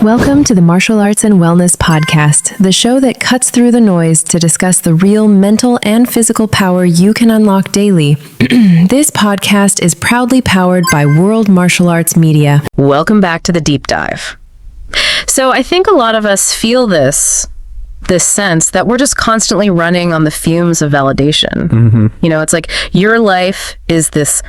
Welcome to the Martial Arts and Wellness Podcast, the show that cuts through the noise to discuss the real mental and physical power you can unlock daily. This podcast is proudly powered by World Martial Arts Media. Welcome back to the deep dive. So I think a lot of us feel this sense that we're just constantly running on the fumes of validation. Mm-hmm. You know, it's like your life is this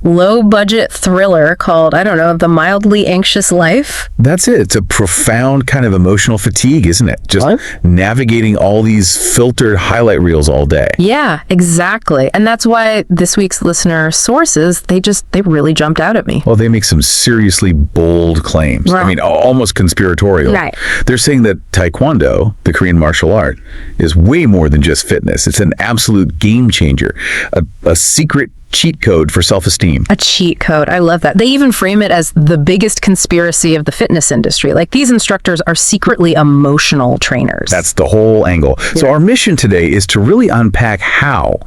low-budget thriller called, I don't know, The Mildly Anxious Life. That's it. It's a profound kind of emotional fatigue, isn't it? Just navigating all these filtered highlight reels all day. Yeah, exactly. And that's why this week's listener sources, they really jumped out at me. Well, they make some seriously bold claims. Right. I mean, almost conspiratorial. Right. They're saying that Taekwondo, the Korean martial art, is way more than just fitness. It's an absolute game changer, a secret cheat code for self-esteem. A cheat code. I love that. They even frame it as the biggest conspiracy of the fitness industry. Like, these instructors are secretly emotional trainers. That's the whole angle. Yeah. So our mission today is to really unpack how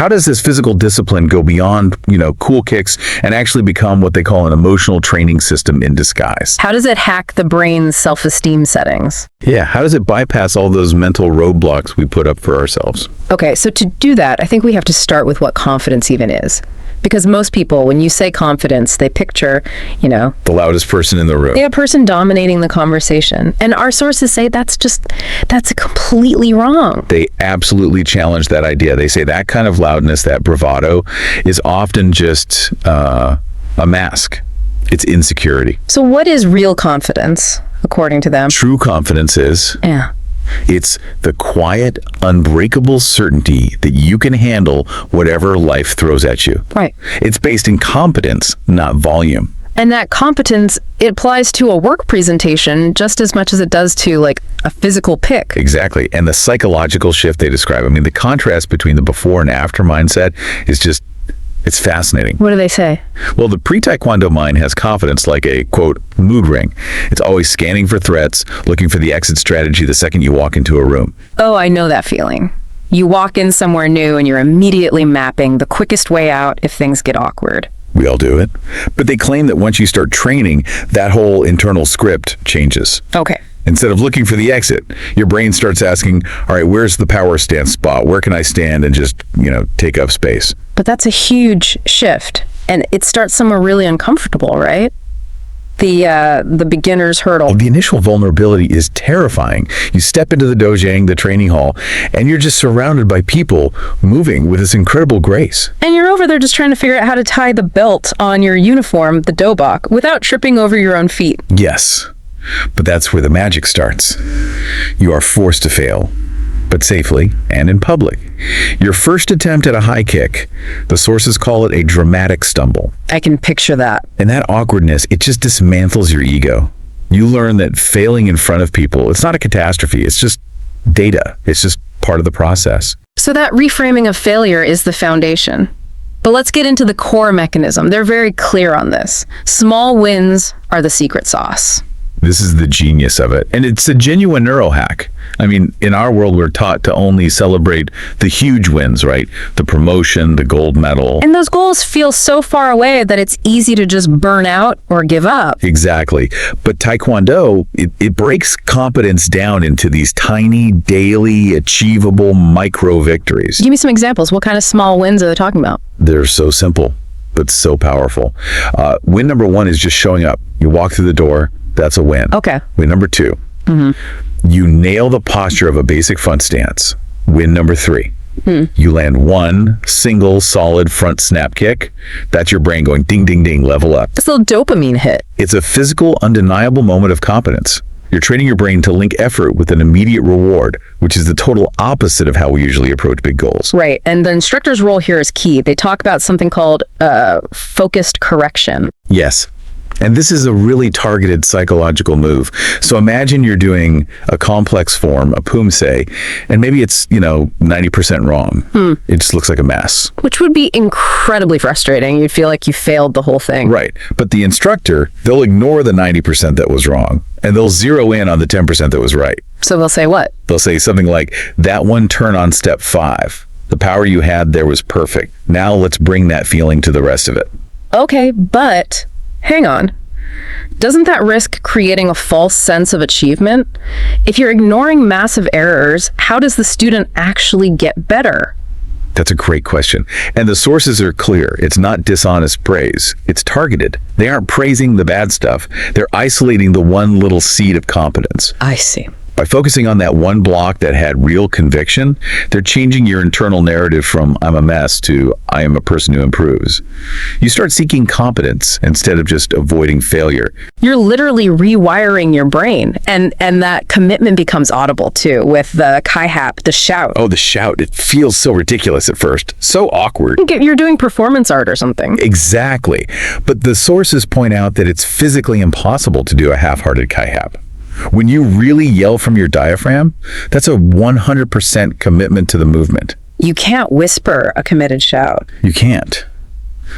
does this physical discipline go beyond, cool kicks and actually become what they call an emotional training system in disguise? How does it hack the brain's self-esteem settings? Yeah, how does it bypass all those mental roadblocks we put up for ourselves? Okay, so to do that, I think we have to start with what confidence even is. Because most people, when you say confidence, they picture, the loudest person in the room. A person dominating the conversation. And our sources say that's completely wrong. They absolutely challenge that idea. They say that kind of loudness, that bravado, is often just a mask. It's insecurity. So what is real confidence, according to them? True confidence is... Yeah. It's the quiet, unbreakable certainty that you can handle whatever life throws at you. Right. It's based in competence, not volume. And that competence, it applies to a work presentation just as much as it does to, like, a physical pick. Exactly. And the psychological shift they describe, the contrast between the before and after mindset is just... it's fascinating. What do they say? Well, the pre-Taekwondo mind has confidence like a, quote, mood ring. It's always scanning for threats, looking for the exit strategy the second you walk into a room. Oh, I know that feeling. You walk in somewhere new and you're immediately mapping the quickest way out if things get awkward. We all do it. But they claim that once you start training, that whole internal script changes. Okay. Instead of looking for the exit, your brain starts asking, all right, where's the power stance spot? Where can I stand and just, take up space? But that's a huge shift. And it starts somewhere really uncomfortable, right? The beginner's hurdle. The initial vulnerability is terrifying. You step into the dojang, the training hall, and you're just surrounded by people moving with this incredible grace. And you're over there just trying to figure out how to tie the belt on your uniform, the dobok, without tripping over your own feet. Yes. But that's where the magic starts. You are forced to fail, but safely and in public. Your first attempt at a high kick, the sources call it a dramatic stumble. I can picture that. And that awkwardness, it just dismantles your ego. You learn that failing in front of people, it's not a catastrophe. It's just data. It's just part of the process. So that reframing of failure is the foundation. But let's get into the core mechanism. They're very clear on this. Small wins are the secret sauce. This is the genius of it. And it's a genuine neurohack. In our world, we're taught to only celebrate the huge wins, right? The promotion, the gold medal. And those goals feel so far away that it's easy to just burn out or give up. Exactly. But Taekwondo, it breaks competence down into these tiny, daily, achievable micro victories. Give me some examples. What kind of small wins are they talking about? They're so simple, but so powerful. Win number one is just showing up. You walk through the door. That's a win. Okay. Win number two, you nail the posture of a basic front stance. Win number three, you land one single solid front snap kick. That's your brain going ding, ding, ding, level up. It's a little dopamine hit. It's a physical, undeniable moment of competence. You're training your brain to link effort with an immediate reward, which is the total opposite of how we usually approach big goals. Right. And the instructor's role here is key. They talk about something called focused correction. Yes. And this is a really targeted psychological move. So imagine you're doing a complex form, a pumse, and maybe it's, 90% wrong. It just looks like a mess. Which would be incredibly frustrating. You'd feel like you failed the whole thing. Right. But the instructor, they'll ignore the 90% that was wrong, and they'll zero in on the 10% that was right. So they'll say what? They'll say something like, that one turn on step 5, the power you had there was perfect. Now let's bring that feeling to the rest of it. Okay, but hang on. Doesn't that risk creating a false sense of achievement? If you're ignoring massive errors, how does the student actually get better? That's a great question. And the sources are clear. It's not dishonest praise. It's targeted. They aren't praising the bad stuff. They're isolating the one little seed of competence. I see. By focusing on that one block that had real conviction, they're changing your internal narrative from "I'm a mess" to "I am a person who improves." You start seeking competence instead of just avoiding failure. You're literally rewiring your brain, and that commitment becomes audible too with the kai-hap, the shout. Oh, the shout. It feels so ridiculous at first. So awkward. You're doing performance art or something. Exactly. But the sources point out that it's physically impossible to do a half-hearted kai-hap. When you really yell from your diaphragm, that's a 100% commitment to the movement. You can't whisper a committed shout. You can't.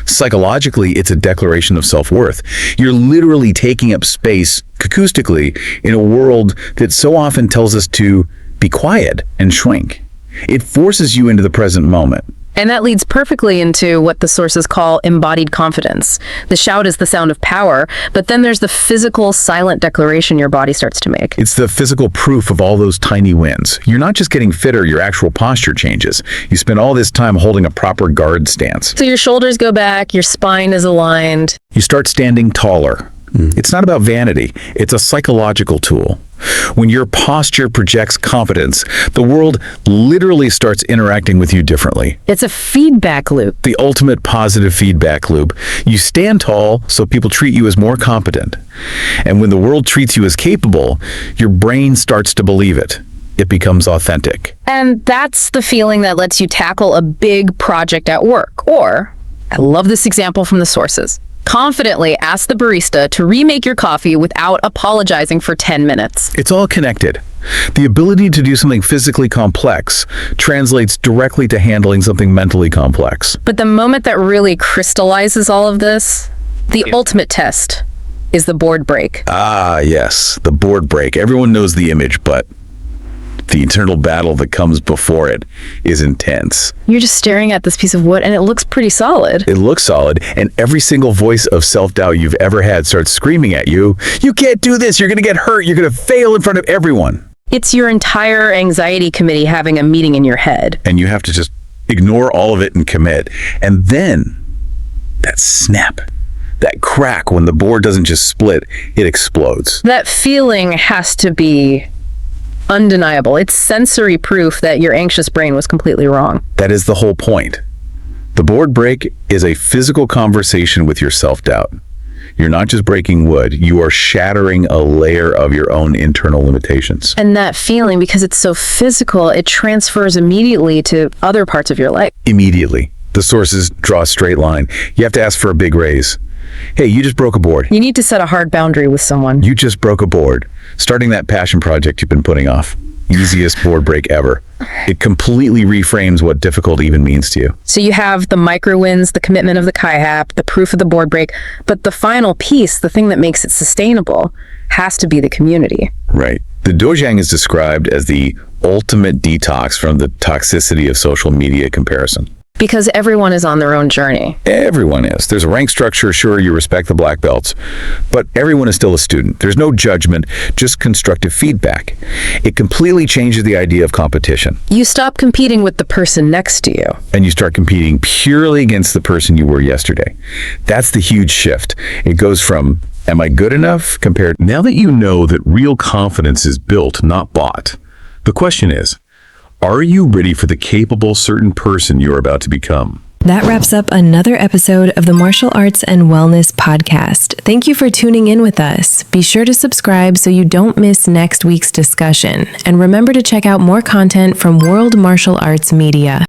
Psychologically, it's a declaration of self-worth. You're literally taking up space acoustically in a world that so often tells us to be quiet and shrink. It forces you into the present moment. And that leads perfectly into what the sources call embodied confidence. The shout is the sound of power, but then there's the physical, silent declaration your body starts to make. It's the physical proof of all those tiny wins. You're not just getting fitter, your actual posture changes. You spend all this time holding a proper guard stance. So your shoulders go back, your spine is aligned. You start standing taller. It's not about vanity. It's a psychological tool. When your posture projects confidence, the world literally starts interacting with you differently. It's a feedback loop. The ultimate positive feedback loop. You stand tall, so people treat you as more competent. And when the world treats you as capable, your brain starts to believe it. It becomes authentic. And that's the feeling that lets you tackle a big project at work. Or, I love this example from the sources, confidently ask the barista to remake your coffee without apologizing for 10 minutes. It's all connected. The ability to do something physically complex translates directly to handling something mentally complex. But the moment that really crystallizes all of this, the ultimate test, is the board break. Ah, yes, the board break. Everyone knows the image, but the internal battle that comes before it is intense. You're just staring at this piece of wood and it looks pretty solid. It looks solid, and every single voice of self-doubt you've ever had starts screaming at you, "You can't do this, you're gonna get hurt, you're gonna fail in front of everyone." It's your entire anxiety committee having a meeting in your head. And you have to just ignore all of it and commit. And then, that snap, that crack when the board doesn't just split, it explodes. That feeling has to be undeniable. It's sensory proof that your anxious brain was completely wrong. That is the whole point. The board break is a physical conversation with your self-doubt. You're not just breaking wood, you are shattering a layer of your own internal limitations. And that feeling, because it's so physical, it transfers immediately to other parts of your life. Immediately. The sources draw a straight line. You have to ask for a big raise. Hey, you just broke a board. You need to set a hard boundary with someone. You just broke a board. Starting that passion project you've been putting off. Easiest board break ever. It completely reframes what difficult even means to you. So you have the micro wins, the commitment of the kai-hap, the proof of the board break, but the final piece, the thing that makes it sustainable, has to be the community. Right. The dojang is described as the ultimate detox from the toxicity of social media comparison. Because everyone is on their own journey. Everyone is. There's a rank structure, sure, you respect the black belts, but everyone is still a student. There's no judgment, just constructive feedback. It completely changes the idea of competition. You stop competing with the person next to you. And you start competing purely against the person you were yesterday. That's the huge shift. It goes from, am I good enough, compared... Now that you know that real confidence is built, not bought, the question is, are you ready for the capable, certain person you're about to become? That wraps up another episode of the Martial Arts and Wellness Podcast. Thank you for tuning in with us. Be sure to subscribe so you don't miss next week's discussion. And remember to check out more content from World Martial Arts Media.